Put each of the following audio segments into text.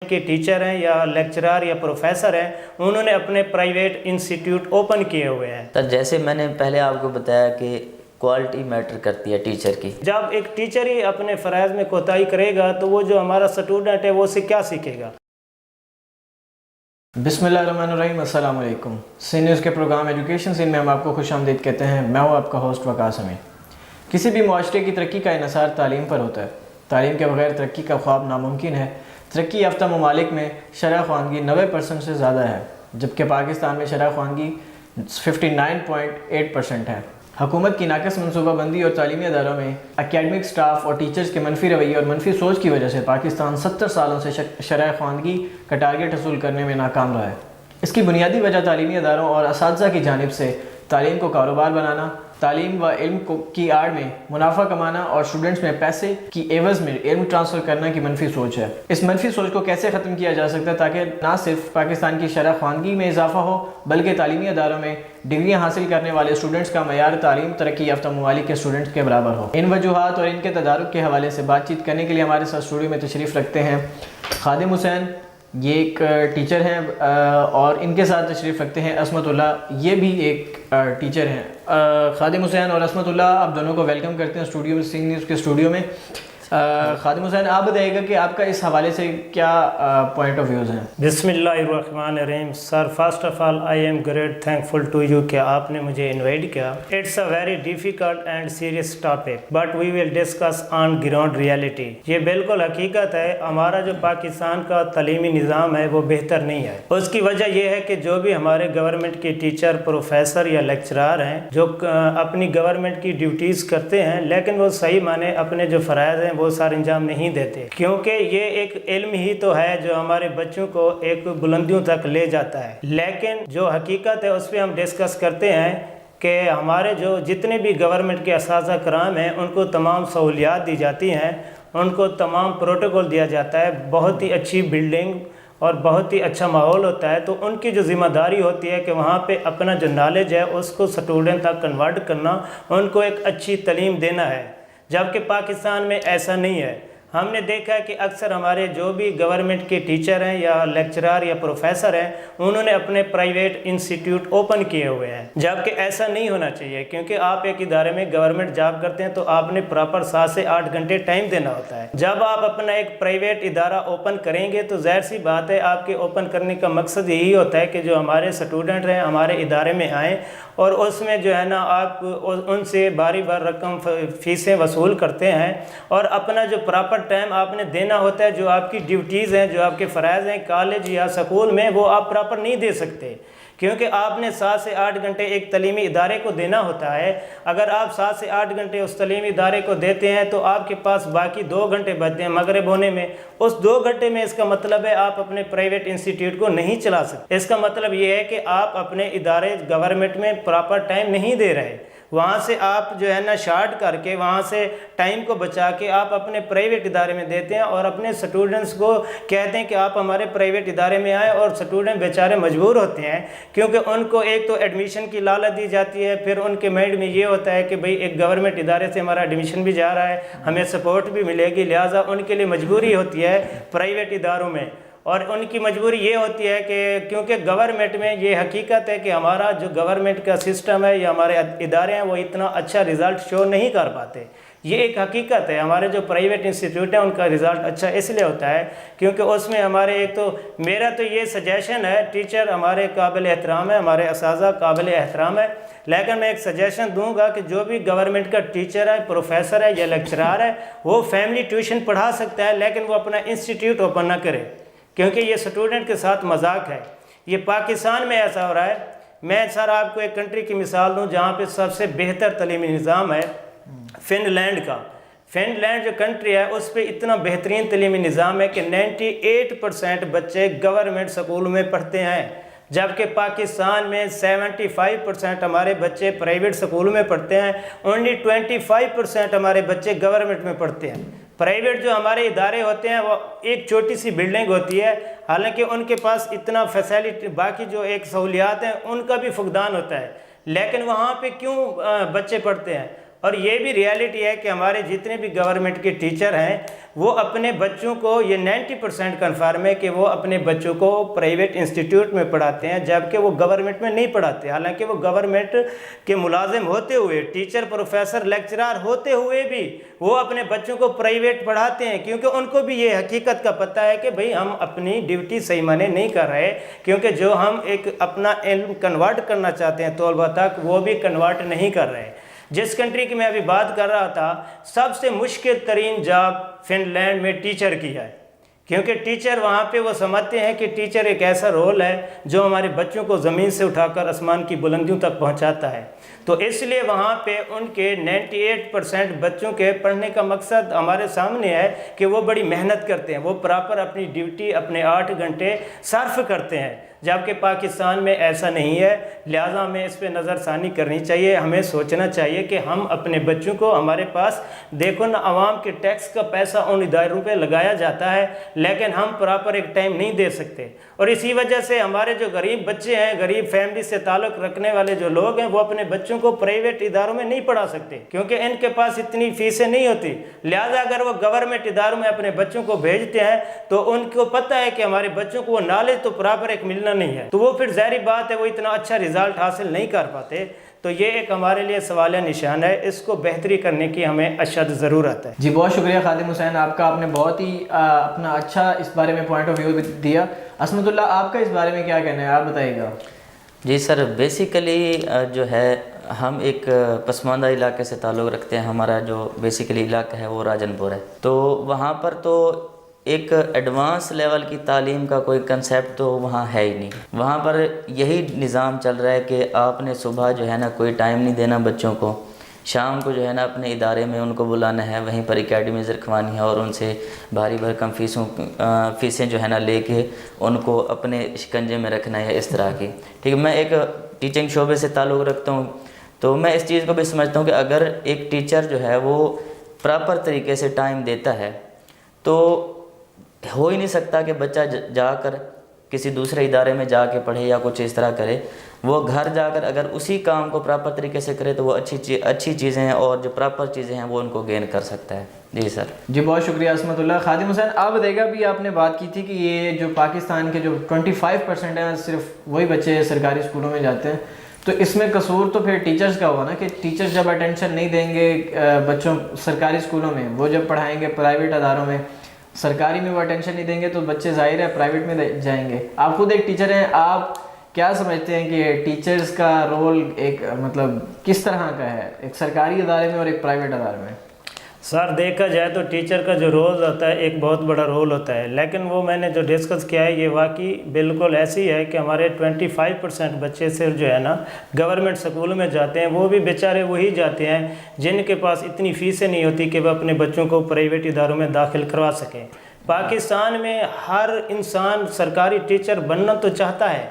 کے ٹیچر ہیں یا لیکچرار یا پروفیسر ہیں، انہوں نے اپنے پرائیویٹ انسٹیٹیوٹ اوپن کیے ہوئے ہیں۔ تو جیسے میں نے پہلے آپ کو بتایا کہ کوالٹی میٹر کرتی ہے ٹیچر کی۔ جب ایک ٹیچر ہی اپنے فرائض میں کوتاہی کرے گا تو وہ جو ہمارا سٹوڈنٹ ہے وہ اسے کیا سیکھے گا؟ بسم اللہ الرحمن الرحیم، السلام علیکم۔ سی نیوز کے پروگرام ایجوکیشن سین میں ہم آپ کو خوش آمدید کہتے ہیں۔ میں ہوں آپ کا ہوسٹ وقاص امین۔ کسی بھی معاشرے کی ترقی کا انحصار تعلیم پر ہوتا ہے۔ تعلیم کے بغیر ترقی کا خواب ناممکن ہے۔ ترقی یافتہ ممالک میں شرح خواندگی 90% سے زیادہ ہے، جبکہ پاکستان میں شرح خواندگی 59.8% ہے۔ حکومت کی ناقص منصوبہ بندی اور تعلیمی اداروں میں اکیڈمک سٹاف اور ٹیچرز کے منفی رویے اور منفی سوچ کی وجہ سے پاکستان 70 سالوں سے شرح خواندگی کا ٹارگٹ حصول کرنے میں ناکام رہا ہے۔ اس کی بنیادی وجہ تعلیمی اداروں اور اساتذہ کی جانب سے تعلیم کو کاروبار بنانا، تعلیم و علم کی آڑ میں منافع کمانا اور اسٹوڈنٹس میں پیسے کی عوض میں علم ٹرانسفر کرنا کی منفی سوچ ہے۔ اس منفی سوچ کو کیسے ختم کیا جا سکتا ہے تاکہ نہ صرف پاکستان کی شرح خواندگی میں اضافہ ہو بلکہ تعلیمی اداروں میں ڈگریاں حاصل کرنے والے اسٹوڈنٹس کا معیار تعلیم ترقی یافتہ ممالک کے اسٹوڈنٹس کے برابر ہو۔ ان وجوہات اور ان کے تدارک کے حوالے سے بات چیت کرنے کے لیے ہمارے ساتھ اسٹوڈیو میں تشریف رکھتے ہیں خادم حسین، یہ ایک ٹیچر ہیں، اور ان کے ساتھ تشریف رکھتے ہیں عصمت اللہ، یہ بھی ایک ٹیچر ہیں۔ خادم حسین اور عصمت اللہ، آپ دونوں کو ویلکم کرتے ہیں اسٹوڈیو میں، سی نیوز کے اسٹوڈیو میں۔ خادم حسین، آپ بتائیے گا کہ آپ کا اس حوالے سے کیا پوائنٹ آف ویوز ہیں؟ بسم اللہ الرحمن الرحیم۔ Sir, first of all I am great thankful to you کہ آپ نے مجھے انوائٹ کیا۔ It's a very difficult and serious topic but we will discuss on ground reality. یہ بالکل حقیقت ہے، ہمارا جو پاکستان کا تعلیمی نظام ہے وہ بہتر نہیں ہے۔ اس کی وجہ یہ ہے کہ جو بھی ہمارے گورنمنٹ کے ٹیچر، پروفیسر یا لیکچرار ہیں جو اپنی گورنمنٹ کی ڈیوٹیز کرتے ہیں، لیکن وہ صحیح معنی اپنے جو فرائض ہیں وہ سارے انجام نہیں دیتے، کیونکہ یہ ایک علم ہی تو ہے جو ہمارے بچوں کو ایک بلندیوں تک لے جاتا ہے۔ لیکن جو حقیقت ہے اس پہ ہم ڈسکس کرتے ہیں کہ ہمارے جو جتنے بھی گورنمنٹ کے اساتذہ کرام ہیں ان کو تمام سہولیات دی جاتی ہیں، ان کو تمام پروٹوکول دیا جاتا ہے، بہت ہی اچھی بلڈنگ اور بہت ہی اچھا ماحول ہوتا ہے، تو ان کی جو ذمہ داری ہوتی ہے کہ وہاں پہ اپنا جو نالج ہے اس کو اسٹوڈنٹ تک کنورٹ کرنا، ان کو ایک اچھی تعلیم دینا ہے، جبکہ پاکستان میں ایسا نہیں ہے۔ ہم نے دیکھا ہے کہ اکثر ہمارے جو بھی گورنمنٹ کے ٹیچر ہیں یا لیکچرار یا پروفیسر ہیں انہوں نے اپنے پرائیویٹ انسٹیٹیوٹ اوپن کیے ہوئے ہیں، جبکہ ایسا نہیں ہونا چاہیے، کیونکہ آپ ایک ادارے میں گورنمنٹ جاب کرتے ہیں تو آپ نے پراپر 7 سے 8 گھنٹے ٹائم دینا ہوتا ہے۔ جب آپ اپنا ایک پرائیویٹ ادارہ اوپن کریں گے تو ظاہر سی بات ہے آپ کے اوپن کرنے کا مقصد یہی ہوتا ہے کہ جو ہمارے اسٹوڈنٹ ہیں ہمارے ادارے میں آئیں، اور اس میں جو ہے نا آپ ان سے باری بار رقم فیسیں وصول کرتے ہیں، اور اپنا جو پراپر ٹائم آپ نے دینا ہوتا ہے، جو آپ کی ڈیوٹیز ہیں، جو آپ کے فرائض ہیں کالج یا سکول میں، وہ آپ پراپر نہیں دے سکتے، کیونکہ آپ نے 7 سے 8 گھنٹے ایک تعلیمی ادارے کو دینا ہوتا ہے۔ اگر آپ 7 سے 8 گھنٹے اس تعلیمی ادارے کو دیتے ہیں تو آپ کے پاس باقی 2 گھنٹے بچتے ہیں مغرب ہونے میں، اس 2 گھنٹے میں اس کا مطلب ہے آپ اپنے پرائیویٹ انسٹیٹیوٹ کو نہیں چلا سکتے۔ اس کا مطلب یہ ہے کہ آپ اپنے ادارے گورنمنٹ میں پراپر ٹائم نہیں دے رہے، وہاں سے آپ جو ہے نا شارٹ کر کے وہاں سے ٹائم کو بچا کے آپ اپنے پرائیویٹ ادارے میں دیتے ہیں، اور اپنے سٹوڈنٹس کو کہتے ہیں کہ آپ ہمارے پرائیویٹ ادارے میں آئیں، اور سٹوڈنٹ بیچارے مجبور ہوتے ہیں، کیونکہ ان کو ایک تو ایڈمیشن کی لالچ دی جاتی ہے، پھر ان کے مائنڈ میں یہ ہوتا ہے کہ بھئی ایک گورنمنٹ ادارے سے ہمارا ایڈمیشن بھی جا رہا ہے، ہمیں سپورٹ بھی ملے گی، لہٰذا ان کے لیے مجبوری ہوتی ہے پرائیویٹ اداروں میں۔ اور ان کی مجبوری یہ ہوتی ہے کہ کیونکہ گورنمنٹ میں یہ حقیقت ہے کہ ہمارا جو گورنمنٹ کا سسٹم ہے یا ہمارے ادارے ہیں وہ اتنا اچھا رزلٹ شو نہیں کر پاتے، یہ ایک حقیقت ہے۔ ہمارے جو پرائیویٹ انسٹیٹیوٹ ہیں ان کا رزلٹ اچھا اس لیے ہوتا ہے کیونکہ اس میں ہمارے ایک تو میرا تو یہ سجیشن ہے، ٹیچر ہمارے قابل احترام ہے، ہمارے اساتذہ قابل احترام ہے، لیکن میں ایک سجیشن دوں گا کہ جو بھی گورنمنٹ کا ٹیچر ہے، پروفیسر ہے یا لیکچرار ہے، وہ فیملی ٹیوشن پڑھا سکتا ہے، لیکن وہ اپنا انسٹیٹیوٹ اوپن نہ کرے، کیونکہ یہ سٹوڈنٹ کے ساتھ مذاق ہے۔ یہ پاکستان میں ایسا ہو رہا ہے۔ میں سر آپ کو ایک کنٹری کی مثال دوں جہاں پہ سب سے بہتر تعلیمی نظام ہے، فن لینڈ کا۔ فن لینڈ جو کنٹری ہے اس پہ اتنا بہترین تعلیمی نظام ہے کہ 98% بچے گورنمنٹ سکول میں پڑھتے ہیں، جبکہ پاکستان میں 75% ہمارے بچے پرائیویٹ سکول میں پڑھتے ہیں، اونلی 25% ہمارے بچے گورنمنٹ میں پڑھتے ہیں۔ پرائیویٹ جو ہمارے ادارے ہوتے ہیں وہ ایک چھوٹی سی بلڈنگ ہوتی ہے، حالانکہ ان کے پاس اتنا فیسلٹی باقی جو ایک سہولیات ہیں ان کا بھی فقدان ہوتا ہے، لیکن وہاں پہ کیوں بچے پڑھتے ہیں؟ اور یہ بھی ریالٹی ہے کہ ہمارے جتنے بھی گورنمنٹ کے ٹیچر ہیں وہ اپنے بچوں کو یہ 90% کنفرم ہے کہ وہ اپنے بچوں کو پرائیویٹ انسٹیٹیوٹ میں پڑھاتے ہیں، جبکہ وہ گورنمنٹ میں نہیں پڑھاتے، حالانکہ وہ گورنمنٹ کے ملازم ہوتے ہوئے، ٹیچر پروفیسر لیکچرار ہوتے ہوئے بھی وہ اپنے بچوں کو پرائیویٹ پڑھاتے ہیں، کیونکہ ان کو بھی یہ حقیقت کا پتہ ہے کہ بھئی ہم اپنی ڈیوٹی صحیح معنی نہیں کر رہے، کیونکہ جو ہم ایک اپنا علم کنورٹ کرنا چاہتے ہیں طلباء تک، وہ بھی کنورٹ نہیں کر رہے۔ جس کنٹری کی میں ابھی بات کر رہا تھا، سب سے مشکل ترین جاب فن لینڈ میں ٹیچر کی ہے، کیونکہ ٹیچر وہاں پہ وہ سمجھتے ہیں کہ ٹیچر ایک ایسا رول ہے جو ہمارے بچوں کو زمین سے اٹھا کر آسمان کی بلندیوں تک پہنچاتا ہے، تو اس لیے وہاں پہ ان کے 98% بچوں کے پڑھنے کا مقصد ہمارے سامنے ہے کہ وہ بڑی محنت کرتے ہیں، وہ پراپر اپنی ڈیوٹی اپنے 8 گھنٹے صرف کرتے ہیں، جبکہ پاکستان میں ایسا نہیں ہے۔ لہٰذا ہمیں اس پہ نظر ثانی کرنی چاہیے، ہمیں سوچنا چاہیے کہ ہم اپنے بچوں کو، ہمارے پاس دیکھو نا عوام کے ٹیکس کا پیسہ ان اداروں پہ لگایا جاتا ہے، لیکن ہم پراپر ایک ٹائم نہیں دے سکتے، اور اسی وجہ سے ہمارے جو غریب بچے ہیں، غریب فیملی سے تعلق رکھنے والے جو لوگ ہیں، وہ اپنے بچوں کو پرائیویٹ اداروں میں نہیں پڑھا سکتے، کیونکہ ان کے پاس اتنی فیسیں نہیں ہوتی۔ لہٰذا اگر وہ گورنمنٹ اداروں میں اپنے بچوں کو بھیجتے ہیں تو ان کو پتہ ہے کہ ہمارے بچوں کو وہ نالج تو پراپر ایک ملنا نہیں ہے، تو وہ پھر ظاہری بات ہے وہ اتنا اچھا رزلٹ حاصل نہیں کر پاتے، تو یہ ایک ہمارے لیے سوالیہ نشان ہے، اس کو بہتری کرنے کی ہمیں اشد ضرورت ہے۔ جی بہت شکریہ خادم حسین، آپ نے بہت ہی اپنا اچھا اس بارے میں پوائنٹ آف ویو دیا۔ عصمت اللہ، آپ کا اس بارے میں کیا کہنا ہے، آپ بتائیے گا۔ جی سر، بیسیکلی جو ہے ہم ایک پسماندہ علاقے سے تعلق رکھتے ہیں، ہمارا جو بیسیکلی علاقہ ہے وہ راجن پور ہے، تو وہاں پر تو ایک ایڈوانس لیول کی تعلیم کا کوئی کنسیپٹ تو وہاں ہے ہی نہیں۔ وہاں پر یہی نظام چل رہا ہے کہ آپ نے صبح جو ہے نا کوئی ٹائم نہیں دینا بچوں کو، شام کو جو ہے نا اپنے ادارے میں ان کو بلانا ہے، وہیں پر اکیڈمیز رکھوانی ہے اور ان سے بھاری بھرکم فیسیں جو ہے نا لے کے ان کو اپنے شکنجے میں رکھنا ہے، اس طرح کی۔ ٹھیک ہے، میں ایک ٹیچنگ شعبے سے تعلق رکھتا ہوں، تو میں اس چیز کو بھی سمجھتا ہوں کہ اگر ایک ٹیچر جو ہے وہ پراپر طریقے سے ٹائم دیتا ہے تو ہو ہی نہیں سکتا کہ بچہ جا کر کسی دوسرے ادارے میں جا کے پڑھے یا کچھ اس طرح کرے۔ وہ گھر جا کر اگر اسی کام کو پراپر طریقے سے کرے تو وہ اچھی چیزیں ہیں اور جو پراپر چیزیں ہیں وہ ان کو گین کر سکتا ہے۔ جی سر۔ جی بہت شکریہ عصمت اللہ۔ خادم حسین، آپ بتائیے گا، بھی آپ نے بات کی تھی کہ یہ جو پاکستان کے جو 25% ہیں صرف وہی بچے سرکاری اسکولوں میں جاتے ہیں، تو اس میں قصور تو پھر ٹیچرز کا ہوا نا، کہ ٹیچرز جب اٹینشن نہیں دیں گے بچوں سرکاری اسکولوں میں، وہ جب پڑھائیں گے پرائیویٹ اداروں میں، سرکاری میں وہ اٹینشن نہیں دیں گے تو بچے ظاہر ہے پرائیویٹ میں جائیں گے۔ آپ خود ایک ٹیچر ہیں، آپ کیا سمجھتے ہیں کہ ٹیچرز کا رول ایک مطلب کس طرح کا ہے ایک سرکاری ادارے میں اور ایک پرائیویٹ ادارے میں؟ سر دیکھا جائے تو ٹیچر کا جو رول ہوتا ہے ایک بہت بڑا رول ہوتا ہے، لیکن وہ میں نے جو ڈسکس کیا ہے یہ واقعی بالکل ایسی ہے کہ ہمارے 25% بچے صرف جو ہے نا گورنمنٹ اسکولوں میں جاتے ہیں، وہ بھی بیچارے وہی جاتے ہیں جن کے پاس اتنی فیسیں نہیں ہوتی کہ وہ اپنے بچوں کو پرائیویٹ اداروں میں داخل کروا سکیں۔ پاکستان میں ہر انسان سرکاری ٹیچر بننا تو چاہتا ہے،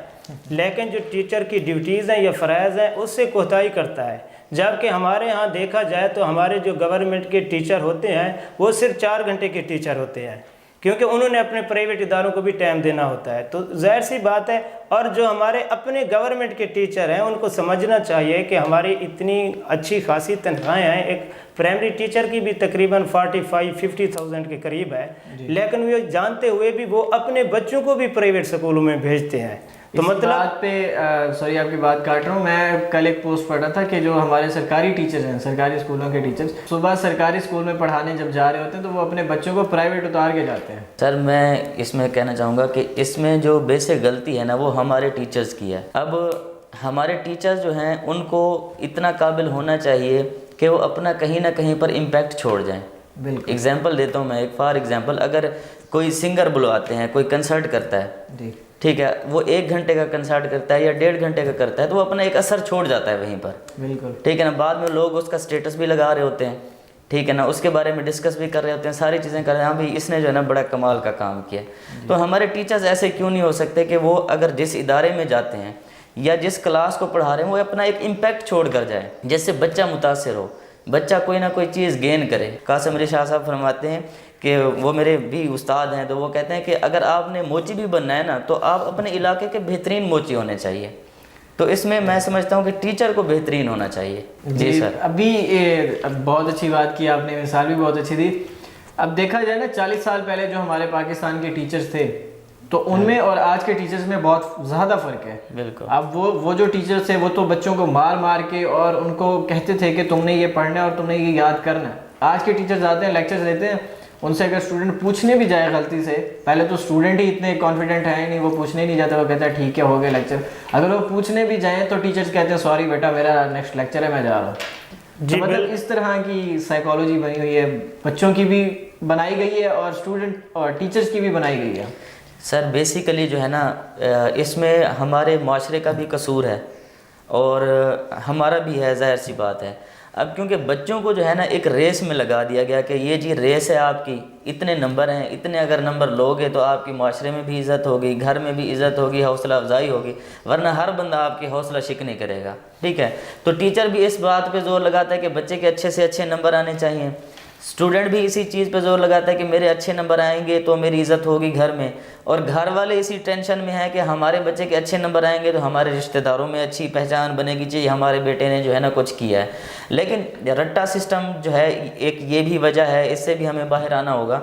لیکن جو ٹیچر کی ڈیوٹیز ہیں یا فرائض ہیں اس سے کوتاہی کرتا ہے، جبکہ ہمارے ہاں دیکھا جائے تو ہمارے جو گورنمنٹ کے ٹیچر ہوتے ہیں وہ صرف 4 گھنٹے کے ٹیچر ہوتے ہیں، کیونکہ انہوں نے اپنے پرائیویٹ اداروں کو بھی ٹائم دینا ہوتا ہے، تو ظاہر سی بات ہے۔ اور جو ہمارے اپنے گورنمنٹ کے ٹیچر ہیں ان کو سمجھنا چاہیے کہ ہماری اتنی اچھی خاصی تنخواہیں ہیں، ایک پرائمری ٹیچر کی بھی تقریباً 45-50,000 کے قریب ہے، لیکن وہ جانتے ہوئے بھی وہ اپنے بچوں کو بھی پرائیویٹ اسکولوں میں بھیجتے ہیں۔ تو مطلب بات پہ سوری آپ کی بات کاٹ رہا ہوں، میں کل ایک پوسٹ پڑھ رہا تھا کہ جو ہمارے سرکاری ٹیچرز ہیں، سرکاری اسکولوں کے ٹیچرز صبح سرکاری اسکول میں پڑھانے جب جا رہے ہوتے ہیں تو وہ اپنے بچوں کو پرائیویٹ اتار کے جاتے ہیں۔ سر میں اس میں کہنا چاہوں گا کہ اس میں جو بیسک غلطی ہے نا وہ ہمارے ٹیچرز کی ہے۔ اب ہمارے ٹیچرز جو ہیں ان کو اتنا قابل ہونا چاہیے کہ وہ اپنا کہیں نہ کہیں پر امپیکٹ چھوڑ جائیں۔ بالکل ایگزامپل دیتا ہوں میں، ایک فار ایگزامپل اگر کوئی سنگر بلواتے ہیں، کوئی کنسرٹ کرتا ہے، جی ٹھیک ہے، وہ 1 گھنٹے کا کنسرٹ کرتا ہے یا 1.5 گھنٹے کا کرتا ہے تو وہ اپنا ایک اثر چھوڑ جاتا ہے وہیں پر، بالکل ٹھیک ہے نا۔ بعد میں لوگ اس کا سٹیٹس بھی لگا رہے ہوتے ہیں، ٹھیک ہے نا، اس کے بارے میں ڈسکس بھی کر رہے ہوتے ہیں، ساری چیزیں کر رہے ہیں، ہاں بھی اس نے جو ہے نا بڑا کمال کا کام کیا۔ تو ہمارے ٹیچرز ایسے کیوں نہیں ہو سکتے کہ وہ اگر جس ادارے میں جاتے ہیں یا جس کلاس کو پڑھا رہے ہیں وہ اپنا ایک امپیکٹ چھوڑ کر جائیں، جس سے بچہ متاثر ہو، بچہ کوئی نہ کوئی چیز گین کرے۔ قاسم علی شاہ صاحب فرماتے ہیں کہ وہ میرے بھی استاد ہیں، تو وہ کہتے ہیں کہ اگر آپ نے موچی بھی بننا ہے نا تو آپ اپنے علاقے کے بہترین موچی ہونے چاہیے، تو اس میں میں سمجھتا ہوں کہ ٹیچر کو بہترین ہونا چاہیے. جی سر. ابھی بہت اچھی بات کی آپ نے, مثال بھی بہت اچھی دی. اب دیکھا جائے نا 40 سال پہلے جو ہمارے پاکستان کے ٹیچرز تھے تو ان میں اور آج کے ٹیچرز میں بہت زیادہ فرق ہے. بالکل. اب وہ جو ٹیچرز تھے وہ تو بچوں کو مار مار کے اور ان کو کہتے تھے کہ تم نے یہ پڑھنا ہے اور تم نے یہ یاد کرنا ہے. آج کے ٹیچرز آتے ہیں, لیکچرز دیتے ہیں, ان سے اگر اسٹوڈنٹ پوچھنے بھی جائے غلطی سے, پہلے تو اسٹوڈنٹ ہی اتنے کانفیڈنٹ ہیں نہیں, وہ پوچھنے نہیں جاتا, وہ کہتا ہے ٹھیک ہے ہو گیا لیکچر. اگر وہ پوچھنے بھی جائیں تو ٹیچرز کہتے ہیں سوری بیٹا میرا نیکسٹ لیکچر ہے میں جا رہا ہوں. جی مطلب اس طرح کی سائیکالوجی بنی ہوئی ہے, بچوں کی بھی بنائی گئی ہے اور اسٹوڈنٹ اور ٹیچرز کی بھی بنائی گئی ہے. سر بیسیکلی جو ہے نا اس میں ہمارے معاشرے کا بھی قصور ہے اور ہمارا بھی ہے, ظاہر سی بات ہے. اب کیونکہ بچوں کو جو ہے نا ایک ریس میں لگا دیا گیا کہ یہ جی ریس ہے آپ کی, اتنے نمبر ہیں, اتنے اگر نمبر لوگے تو آپ کی معاشرے میں بھی عزت ہوگی, گھر میں بھی عزت ہوگی, حوصلہ افزائی ہوگی, ورنہ ہر بندہ آپ کی حوصلہ شک نہیں کرے گا. ٹھیک ہے, تو ٹیچر بھی اس بات پہ زور لگاتا ہے کہ بچے کے اچھے سے اچھے نمبر آنے چاہیے. اسٹوڈنٹ بھی اسی چیز پہ زور لگاتا ہے کہ میرے اچھے نمبر آئیں گے تو میری عزت ہوگی گھر میں, اور گھر والے اسی ٹینشن میں ہیں کہ ہمارے بچے کے اچھے نمبر آئیں گے تو ہمارے رشتہ داروں میں اچھی پہچان بنے گی, چاہیے ہمارے بیٹے نے جو ہے نا کچھ کیا ہے. لیکن رٹا سسٹم جو ہے ایک یہ بھی وجہ ہے, اس سے بھی ہمیں باہر آنا ہوگا.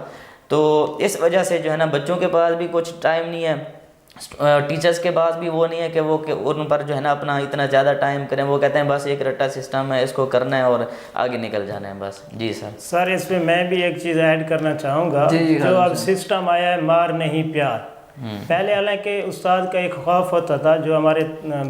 تو اس وجہ سے جو ہے نا بچوں کے پاس بھی کچھ ٹائم نہیں ہے, ٹیچرز کے پاس بھی وہ نہیں ہے کہ وہ کہ ان پر جو ہے نا اپنا اتنا زیادہ ٹائم کریں. وہ کہتے ہیں بس ایک رٹا سسٹم ہے, اس کو کرنا ہے اور آگے نکل جانا ہے بس. جی سر. سر اس میں میں بھی ایک چیز ایڈ کرنا چاہوں گا. جو اب سسٹم آیا ہے مار نہیں پیار, پہلے حالانکہ استاد کا ایک خوف ہوتا تھا, جو ہمارے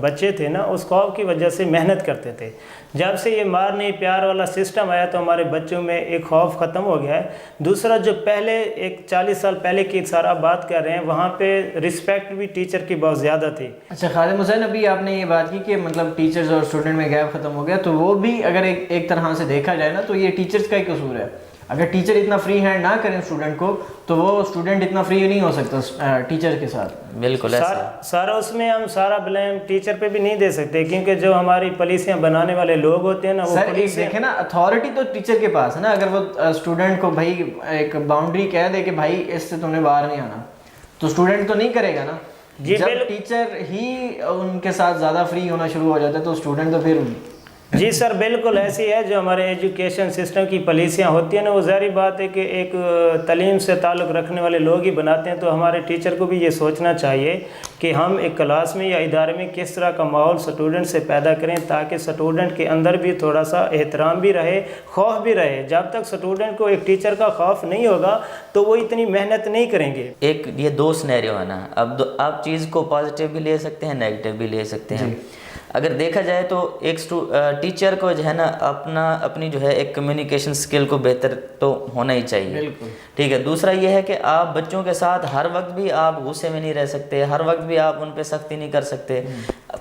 بچے تھے نا اس خوف کی وجہ سے محنت کرتے تھے. جب سے یہ مار نہیں پیار والا سسٹم آیا تو ہمارے بچوں میں ایک خوف ختم ہو گیا ہے. دوسرا جو پہلے ایک 40 سال پہلے کی سر آپ بات کر رہے ہیں, وہاں پہ رسپیکٹ بھی ٹیچر کی بہت زیادہ تھی. اچھا خادم حسین, ابھی آپ نے یہ بات کی کہ مطلب ٹیچرز اور اسٹوڈنٹ میں گیپ ختم ہو گیا, تو وہ بھی اگر ایک طرح سے دیکھا جائے نا تو یہ ٹیچرز کا ہی قصور ہے. اگر ٹیچر اتنا فری ہینڈ نہ کریں اسٹوڈنٹ کو تو وہ اسٹوڈنٹ اتنا فری نہیں ہو سکتا ٹیچر کے ساتھ. بالکل سارا اس میں ہم سارا بلیم ٹیچر پہ بھی نہیں دے سکتے, کیونکہ جو ہماری پالیسیاں بنانے والے لوگ ہوتے ہیں نا وہ دیکھیں نا اتھارٹی تو ٹیچر کے پاس ہے نا. اگر وہ اسٹوڈنٹ کو بھائی ایک باؤنڈری کہہ دے کہ بھائی اس سے تم نے باہر نہیں آنا, تو اسٹوڈنٹ تو نہیں کرے گا نا. جب ٹیچر ہی ان کے ساتھ زیادہ فری ہونا شروع ہو جاتا ہے تو اسٹوڈنٹ تو پھر. جی سر بالکل ایسی ہے. جو ہمارے ایجوکیشن سسٹم کی پالیسیاں ہوتی ہیں نا, وہ ظاہری بات ہے کہ ایک تعلیم سے تعلق رکھنے والے لوگ ہی بناتے ہیں. تو ہمارے ٹیچر کو بھی یہ سوچنا چاہیے کہ ہم ایک کلاس میں یا ادارے میں کس طرح کا ماحول سٹوڈنٹ سے پیدا کریں تاکہ سٹوڈنٹ کے اندر بھی تھوڑا سا احترام بھی رہے, خوف بھی رہے. جب تک سٹوڈنٹ کو ایک ٹیچر کا خوف نہیں ہوگا تو وہ اتنی محنت نہیں کریں گے. ایک یہ دو سینیریو ہے نا, اب آپ چیز کو پازیٹیو بھی لے سکتے ہیں, نیگیٹیو بھی لے سکتے ہیں. اگر دیکھا جائے تو ایک ٹیچر کو جو ہے نا اپنی جو ہے ایک کمیونیکیشن سکل کو بہتر تو ہونا ہی چاہیے. بالکل ٹھیک ہے. دوسرا یہ ہے کہ آپ بچوں کے ساتھ ہر وقت بھی آپ غصے میں نہیں رہ سکتے, ہر وقت بھی آپ ان پہ سختی نہیں کر سکتے,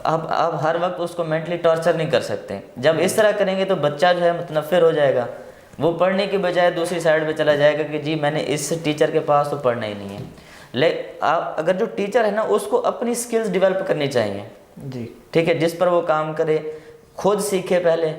آپ ہر وقت اس کو مینٹلی ٹارچر نہیں کر سکتے. جب اس طرح کریں گے تو بچہ جو ہے متنفر ہو جائے گا, وہ پڑھنے کی بجائے دوسری سائڈ پہ چلا جائے گا کہ جی میں نے اس ٹیچر کے پاس تو پڑھنا ہی نہیں ہے. آپ اگر جو ٹیچر ہے نا اس کو اپنی سکلز ڈیولپ کرنی چاہیے. جی ٹھیک ہے, جس پر وہ کام کرے, خود سیکھے, پہلے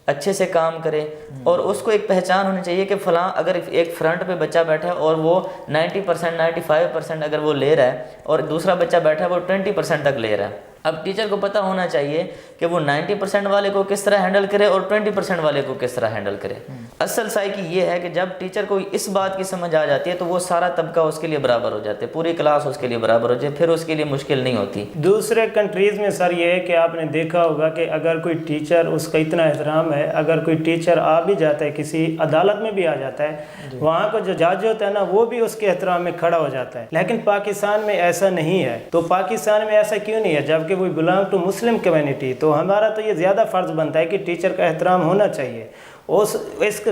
اچھے سے کام کرے, اور اس کو ایک پہچان ہونی چاہیے کہ فلاں اگر ایک فرنٹ پہ بچہ بیٹھا ہے اور وہ 90% 95% اگر وہ لے رہا ہے اور دوسرا بچہ بیٹھا ہے وہ 20% تک لے رہا ہے. اب ٹیچر کو پتہ ہونا چاہیے کہ وہ 90% والے کو کس طرح ہینڈل کرے اور 20% والے کو کس طرح ہینڈل کرے. اصل سائیکی یہ ہے کہ جب ٹیچر کو اس بات کی سمجھ آ جاتی ہے تو وہ سارا طبقہ اس کے لیے برابر ہو جاتے, پوری کلاس اس کے لیے برابر ہو جائے, پھر اس کے لیے مشکل نہیں ہوتی. دوسرے کنٹریز میں سر یہ ہے کہ آپ نے دیکھا ہوگا کہ اگر کوئی ٹیچر, اس کا اتنا احترام ہے, اگر کوئی ٹیچر آ بھی جاتا ہے کسی عدالت میں بھی آ جاتا ہے, وہاں کا جو جج ہوتا ہے نا وہ بھی اس کے احترام میں کھڑا ہو جاتا ہے. لیکن پاکستان میں ایسا نہیں ہے. تو پاکستان میں ایسا کیوں نہیں ہے جبکہ وہ بلانگ ٹو مسلم کمیونٹی؟ تو ہمارا تو یہ زیادہ فرض بنتا ہے کہ ٹیچر کا احترام ہونا چاہیے. اس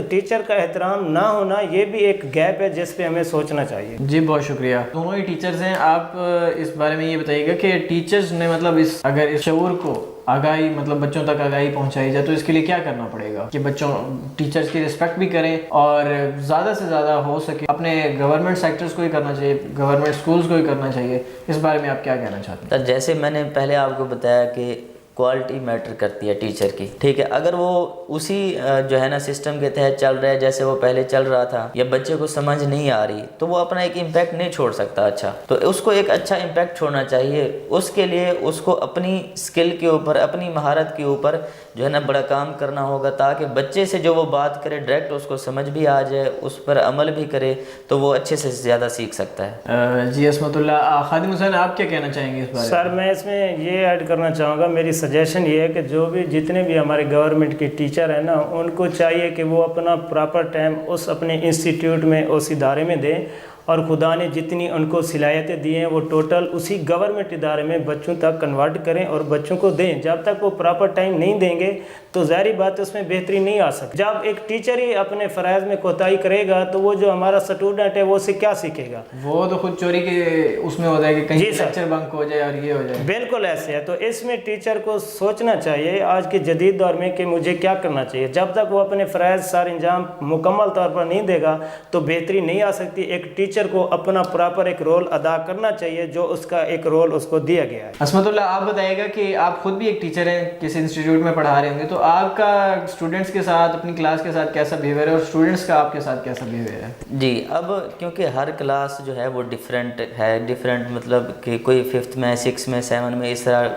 ٹیچر کا احترام نہ ہونا یہ بھی ایک گیپ ہے جس پہ ہمیں سوچنا چاہیے. جی بہت شکریہ. دونوں ہی ٹیچرز ہیں, آپ اس بارے میں یہ بتائیے گا کہ ٹیچرز نے مطلب اگر اس شعور کو آگاہی مطلب بچوں تک آگاہی پہنچائی جائے تو اس کے لیے کیا کرنا پڑے گا کہ بچوں ٹیچرز کی رسپیکٹ بھی کریں اور زیادہ سے زیادہ ہو سکے اپنے گورنمنٹ سیکٹرز کو ہی کرنا چاہیے, گورنمنٹ اسکولز کو ہی کرنا چاہیے. اس بارے میں آپ کیا کہنا چاہتے ہیں؟ جیسے میں نے پہلے آپ کو بتایا کہ کوالٹی میٹر کرتی ہے ٹیچر کی، ٹھیک ہے. اگر وہ اسی جو ہے نا سسٹم کے تحت چل رہا ہے جیسے وہ پہلے چل رہا تھا، یا بچے کو سمجھ نہیں آ رہی، تو وہ اپنا ایک امپیکٹ نہیں چھوڑ سکتا. اچھا، تو اس کو ایک اچھا امپیکٹ چھوڑنا چاہیے. اس کے لیے اس کو اپنی اسکل کے اوپر، اپنی مہارت کے اوپر جو ہے نا بڑا کام کرنا ہوگا، تاکہ بچے سے جو وہ بات کرے ڈائریکٹ اس کو سمجھ بھی آ جائے، اس پر عمل بھی کرے، تو وہ اچھے سے زیادہ سیکھ سکتا ہے. جی عصمت اللہ. خادم حسین آپ کیا کہنا چاہیں گے اس بارے میں؟ سر میں اس میں یہ ایڈ کرنا چاہوں گا، میری سجیشن یہ ہے کہ جو بھی جتنے بھی ہمارے گورنمنٹ کے ٹیچر ہیں نا، ان کو چاہیے کہ وہ اپنا پراپر ٹائم اس اپنے انسٹیٹیوٹ میں، اس ادارے میں دیں، اور خدا نے جتنی ان کو صلاحیتیں دی ہیں وہ ٹوٹل اسی گورنمنٹ ادارے میں بچوں تک کنورٹ کریں اور بچوں کو دیں. جب تک وہ پراپر ٹائم نہیں دیں گے تو ظاہری بات اس میں بہتری نہیں آ سکتی. جب ایک ٹیچر ہی اپنے فرائض میں کوتاہی کرے گا تو وہ جو ہمارا اسٹوڈنٹ ہے وہ اسے کیا سیکھے گا؟ وہ تو خود چوری کے اس میں ہوتا ہے کہ کہیں لیکچر بنک ہو جائے اور یہ ہو جائے. بالکل ایسے ہے. تو اس میں ٹیچر کو سوچنا چاہیے آج کے جدید دور میں کہ مجھے کیا کرنا چاہیے. جب تک وہ اپنے فرائض سارے انجام مکمل طور پر نہیں دے گا تو بہتری نہیں آ سکتی. ایک ٹیچر کو اپنا پراپر ایک رول ادا کرنا چاہیے جو اس کا ایک رول اس کو دیا گیا ہے. عصمت اللہ آپ بتائیے گا کہ آپ خود بھی ایک ٹیچر ہیں، کسی انسٹیٹیوٹ میں پڑھا رہے ہوں گے، تو آپ کا اسٹوڈنٹس کے ساتھ، اپنی کلاس کے ساتھ کیسا بیہیویئر ہے اور اسٹوڈنٹس کا آپ کے ساتھ کیسا بیہیویئر ہے؟ جی، اب کیونکہ ہر کلاس جو ہے وہ ڈیفرنٹ ہے، ڈیفرنٹ مطلب کہ کوئی 5th میں، 6 میں، 7 میں، اس طرح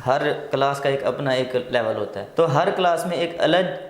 ہر کلاس کا ایک اپنا ایک لیول ہوتا ہے. تو ہر کلاس میں ایک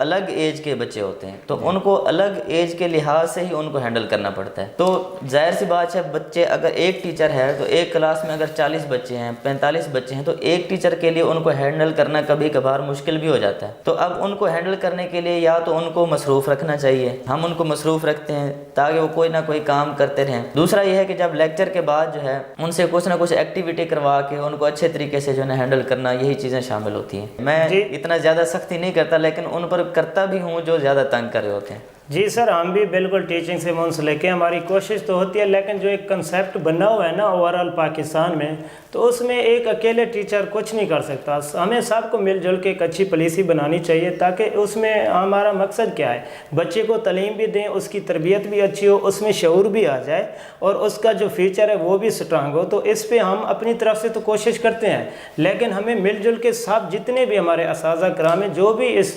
الگ ایج کے بچے ہوتے ہیں، تو ان کو الگ ایج کے لحاظ سے ہی ان کو ہینڈل کرنا پڑتا ہے. تو ظاہر سی بات ہے، بچے اگر ایک ٹیچر ہے تو ایک کلاس میں اگر 40 بچے ہیں، 45 بچے ہیں، تو ایک ٹیچر کے لیے ان کو ہینڈل کرنا کبھی کبھار مشکل بھی ہو جاتا ہے. تو اب ان کو ہینڈل کرنے کے لیے یا تو ان کو مصروف رکھنا چاہیے، ہم ان کو مصروف رکھتے ہیں تاکہ وہ کوئی نہ کوئی کام کرتے رہیں. دوسرا یہ ہے کہ جب لیکچر کے بعد جو ہے ان سے کچھ نہ کچھ ایکٹیویٹی کروا کے ان کو اچھے طریقے سے جو ہے نا ہینڈل کرنا، یہی چیزیں شامل ہوتی ہیں. میں اتنا زیادہ سختی نہیں کرتا، لیکن ان پر کرتا بھی ہوں جو زیادہ تنگ کر رہے ہوتے ہیں. جی سر، ہم بھی بالکل ٹیچنگ سے منسلک ہیں، ہماری کوشش تو ہوتی ہے، لیکن جو ایک کنسیپٹ بنا ہوا ہے نا اوور آل پاکستان میں، تو اس میں ایک اکیلے ٹیچر کچھ نہیں کر سکتا. ہمیں سب کو مل جل کے ایک اچھی پالیسی بنانی چاہیے، تاکہ اس میں ہمارا مقصد کیا ہے، بچے کو تعلیم بھی دیں، اس کی تربیت بھی اچھی ہو، اس میں شعور بھی آ جائے اور اس کا جو فیوچر ہے وہ بھی سٹرانگ ہو. تو اس پہ ہم اپنی طرف سے تو کوشش کرتے ہیں، لیکن ہمیں مل جل کے سب جتنے بھی ہمارے اساتذہ کرام ہیں جو بھی اس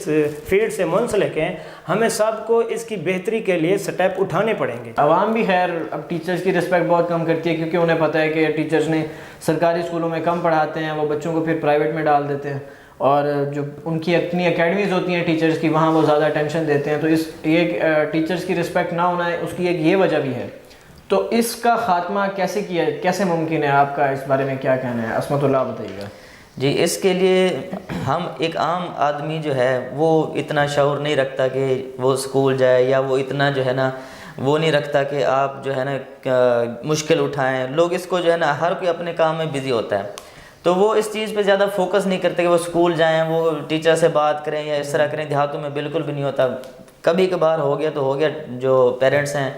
فیلڈ سے منسلک ہیں، ہمیں سب کو اس کی بہتری کے لیے سٹیپ اٹھانے پڑیں گے. عوام بھی خیر اب ٹیچرز کی رسپیکٹ بہت کم کرتی ہے، کیونکہ انہیں پتہ ہے کہ ٹیچرز نے سرکاری اسکولوں میں کم پڑھاتے ہیں، وہ بچوں کو پھر پرائیویٹ میں ڈال دیتے ہیں، اور جو ان کی اپنی اکیڈمیز ہوتی ہیں ٹیچرز کی، وہاں وہ زیادہ اٹینشن دیتے ہیں. تو اس ایک ٹیچرز کی رسپیکٹ نہ ہونا ہے، اس کی ایک یہ وجہ بھی ہے. تو اس کا خاتمہ کیسے ممکن ہے؟ آپ کا اس بارے میں کیا کہنا ہے؟ عصمت اللہ بتائیے گا. جی، اس کے لیے ہم ایک عام آدمی جو ہے وہ اتنا شعور نہیں رکھتا کہ وہ اسکول جائے، یا وہ اتنا جو ہے نا وہ نہیں رکھتا کہ آپ جو ہے نا مشکل اٹھائیں. لوگ اس کو جو ہے نا ہر کوئی اپنے کام میں بزی ہوتا ہے، تو وہ اس چیز پہ زیادہ فوکس نہیں کرتے کہ وہ اسکول جائیں، وہ ٹیچر سے بات کریں یا اس طرح کریں. دیہاتوں میں بالکل بھی نہیں ہوتا. کبھی کبھار ہو گیا تو ہو گیا، جو پیرنٹس ہیں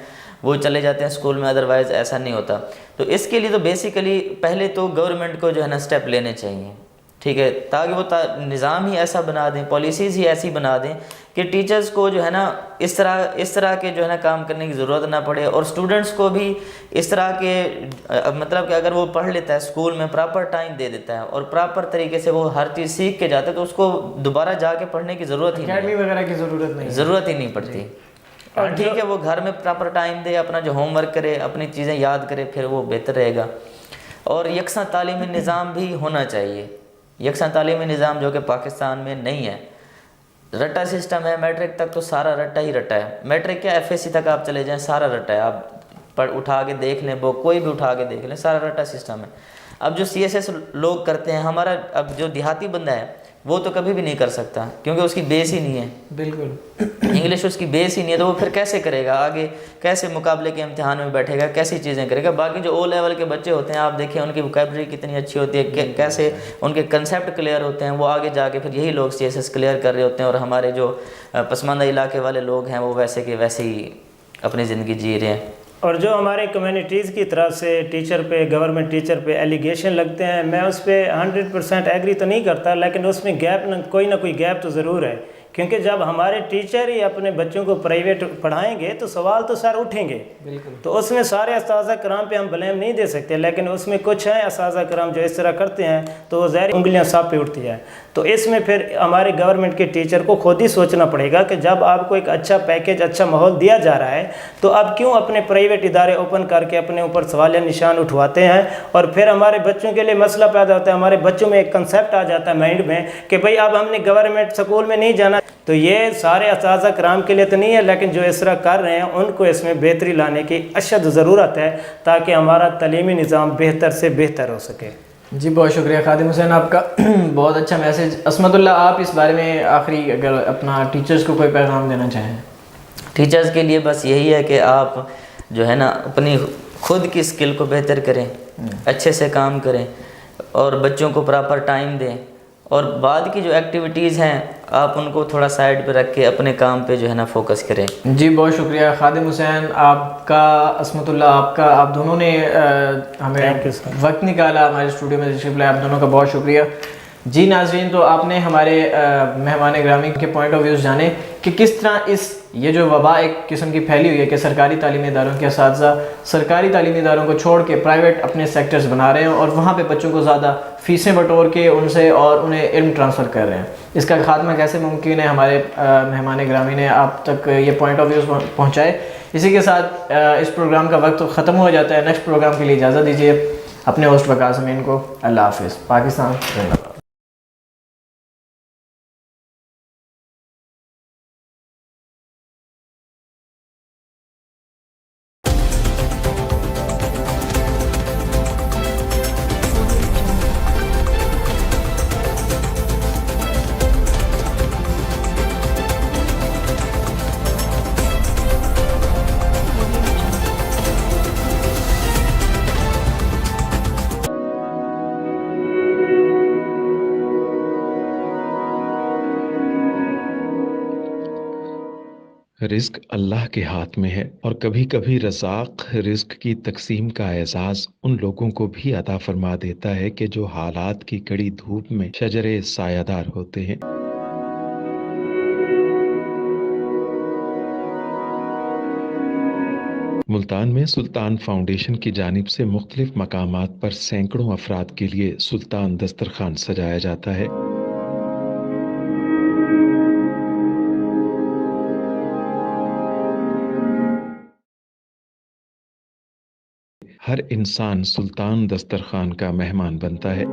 وہ چلے جاتے ہیں اسکول میں، ادروائز ایسا نہیں ہوتا. تو اس کے لیے تو بیسیکلی پہلے تو گورنمنٹ کو جو ہے نا اسٹیپ لینے چاہیے، ٹھیک ہے، تاکہ وہ نظام ہی ایسا بنا دیں، پالیسیز ہی ایسی بنا دیں کہ ٹیچرز کو جو ہے نا اس طرح کے جو ہے نا کام کرنے کی ضرورت نہ پڑے، اور اسٹوڈنٹس کو بھی اس طرح کے مطلب کہ اگر وہ پڑھ لیتا ہے اسکول میں، پراپر ٹائم دے دیتا ہے اور پراپر طریقے سے وہ ہر چیز سیکھ کے جاتا ہے، تو اس کو دوبارہ جا کے پڑھنے کی ضرورت ہی نہیں پڑتی. اور ٹھیک ہے، وہ گھر میں پراپر ٹائم دے، اپنا جو ہوم ورک کرے، اپنی چیزیں یاد کرے، پھر وہ بہتر رہے گا. اور یکساں تعلیمی نظام بھی ہونا چاہیے. یکساں تعلیمی نظام جو کہ پاکستان میں نہیں ہے، رٹا سسٹم ہے. میٹرک تک تو سارا رٹا ہی رٹا ہے. میٹرک کیا FSC تک آپ چلے جائیں، سارا رٹا ہے. آپ اٹھا کے دیکھ لیں، وہ کوئی بھی اٹھا کے دیکھ لیں، سارا رٹا سسٹم ہے. اب جو CSS لوگ کرتے ہیں، ہمارا اب جو دیہاتی بندہ ہے وہ تو کبھی بھی نہیں کر سکتا، کیونکہ اس کی بیس ہی نہیں ہے. بالکل انگلش اس کی بیس ہی نہیں ہے، تو وہ پھر کیسے کرے گا آگے؟ کیسے مقابلے کے امتحان میں بیٹھے گا؟ کیسی چیزیں کرے گا؟ باقی جو O لیول کے بچے ہوتے ہیں، آپ دیکھیں ان کی ووکیبلری کتنی اچھی ہوتی ہے، کیسے ان کے کنسیپٹ کلیئر ہوتے ہیں. وہ آگے جا کے پھر یہی لوگ CSS کلیئر کر رہے ہوتے ہیں، اور ہمارے جو پسماندہ علاقے والے لوگ ہیں وہ ویسے کہ ویسے ہی اپنی زندگی جی رہے ہیں. اور جو ہمارے کمیونٹیز کی طرف سے ٹیچر پہ، گورنمنٹ ٹیچر پہ ایلیگیشن لگتے ہیں، میں اس پہ 100% ایگری تو نہیں کرتا، لیکن اس میں کوئی نہ کوئی گیپ تو ضرور ہے. کیونکہ جب ہمارے ٹیچر ہی اپنے بچوں کو پرائیویٹ پڑھائیں گے تو سوال تو سر اٹھیں گے. تو اس میں سارے اساتذہ کرام پہ ہم بلیم نہیں دے سکتے, لیکن اس میں کچھ ہیں اساتذہ کرام جو اس طرح کرتے ہیں تو وہ ظاہر انگلیاں سانپ پہ اٹھتی ہیں. تو اس میں پھر ہمارے گورنمنٹ کے ٹیچر کو خود ہی سوچنا پڑے گا کہ جب آپ کو ایک اچھا پیکیج, اچھا ماحول دیا جا رہا ہے تو اب کیوں اپنے پرائیویٹ ادارے اوپن کر کے اپنے اوپر سوالیہ نشان اٹھواتے ہیں. اور پھر ہمارے بچوں کے لیے مسئلہ پیدا ہوتا ہے, ہمارے بچوں میں ایک کنسیپٹ آ جاتا ہے مائنڈ میں کہ بھئی اب ہم نے گورنمنٹ سکول میں نہیں جانا. تو یہ سارے اساتذہ کرام کے لیے تو نہیں ہے, لیکن جو اس طرح کر رہے ہیں ان کو اس میں بہتری لانے کی اشد ضرورت ہے تاکہ ہمارا تعلیمی نظام بہتر سے بہتر ہو سکے. جی بہت شکریہ خادم حسین, آپ کا بہت اچھا میسج. عصمت اللہ, آپ اس بارے میں آخری اگر اپنا ٹیچرز کو کوئی پیغام دینا چاہیں. ٹیچرز کے لیے بس یہی ہے کہ آپ جو ہے نا اپنی خود کی اسکل کو بہتر کریں, اچھے سے کام کریں اور بچوں کو پراپر ٹائم دیں, اور بعد کی جو ایکٹیویٹیز ہیں آپ ان کو تھوڑا سائڈ پہ رکھ کے اپنے کام پہ جو ہے نا فوکس کریں. جی بہت شکریہ خادم حسین, آپ کا, عصمت اللہ آپ کا, آپ دونوں نے ہمیں وقت نکالا ہمارے اسٹوڈیو میں تشریف لائے, آپ دونوں کا بہت شکریہ. جی ناظرین, تو آپ نے ہمارے مہمان گرامی کے پوائنٹ آف ویوز جانے کہ کس طرح یہ جو وبا ایک قسم کی پھیلی ہوئی ہے کہ سرکاری تعلیمی اداروں کے اساتذہ سرکاری تعلیمی اداروں کو چھوڑ کے پرائیویٹ اپنے سیکٹرز بنا رہے ہیں اور وہاں پہ بچوں کو زیادہ فیسیں بٹور کے ان سے اور انہیں علم ٹرانسفر کر رہے ہیں. اس کا خاتمہ کیسے ممکن ہے, ہمارے مہمان گرامی نے آپ تک یہ پوائنٹ آف ویوز پہنچائے. اسی کے ساتھ اس پروگرام کا وقت ختم ہو جاتا ہے. نیکسٹ پروگرام کے لیے اجازت دیجیے اپنے ہوسٹ وقاص امین کو. اللہ حافظ. پاکستان زندہ باد. رزق اللہ کے ہاتھ میں ہے, اور کبھی کبھی رزاق رزق کی تقسیم کا اعزاز ان لوگوں کو بھی عطا فرما دیتا ہے کہ جو حالات کی کڑی دھوپ میں شجرے سایہ دار ہوتے ہیں. ملتان میں سلطان فاؤنڈیشن کی جانب سے مختلف مقامات پر سینکڑوں افراد کے لیے سلطان دسترخوان سجایا جاتا ہے. ہر انسان سلطان دسترخوان کا مہمان بنتا ہے.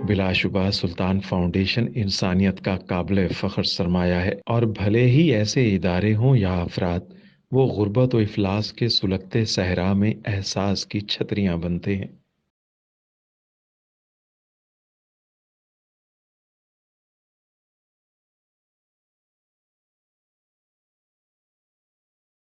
بلا شبہ سلطان فاؤنڈیشن انسانیت کا قابل فخر سرمایہ ہے, اور بھلے ہی ایسے ادارے ہوں یا افراد, وہ غربت و افلاس کے سلگتے صحرا میں احساس کی چھتریاں بنتے ہیں.